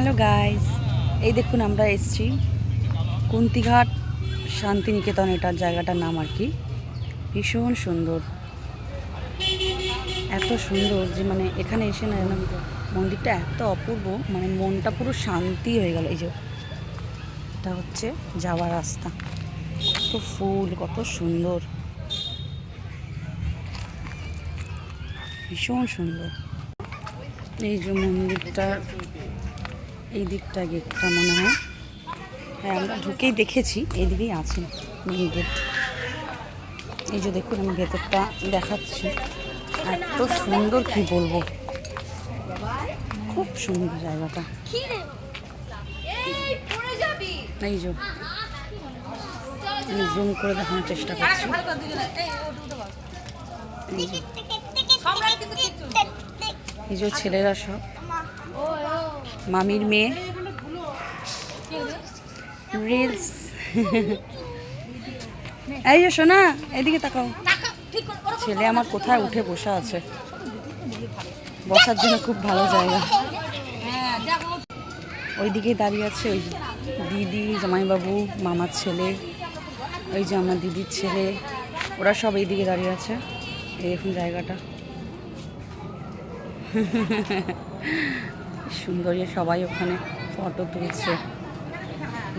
Hello guys, এই দেখুন আমরা এসেছি কুন্তিঘাট শান্তিনিকেতন, এটার জায়গাটার নাম আর কি। ভীষণ সুন্দর, এত সুন্দর যে মানে এখানে এসে না মন্দিরটা এত অপূর্ব, মানে মনটা পুরো শান্তি হয়ে গেল। এই যে এটা হচ্ছে যাওয়ার রাস্তা, কত ফুল, কত সুন্দর, ভীষণ সুন্দর। এই যে মন্দিরটা, এই দিকটা গেটটা মনে হয়, হ্যাঁ আমরা ঢুকেই দেখেছি এইদিকেই আছে মেন গেট। এই যে দেখুন আমি ভেতরটা দেখাচ্ছি, এত সুন্দর কি বলবো, খুব সুন্দর জায়গাটা। এই যে আমি জুম করে দেখানোর চেষ্টা করছি। এই যে ছেলেরা সব মামির মেয়ে রিলস। এই যে শোনা, এদিকে তাকাও, ছেলে আমার কোথায় উঠে বসে আছে, বসার জন্য খুব ভালো জায়গা। ওইদিকে দাঁড়িয়ে আছে ওই দিদি, জামাইবাবু, মামার ছেলে, ওই যে আমার দিদির ছেলে, ওরা সব এইদিকে দাঁড়িয়ে আছে। এই দেখুন জায়গাটা সুন্দর, সবাই ওখানে ফটো তুলছে,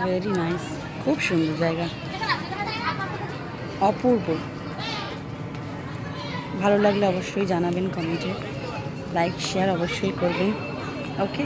ভেরি নাইস, খুব সুন্দর জায়গা, অপূর্ব। ভালো লাগলে অবশ্যই জানাবেন কমেন্টে, লাইক শেয়ার অবশ্যই করবেন। ওকে।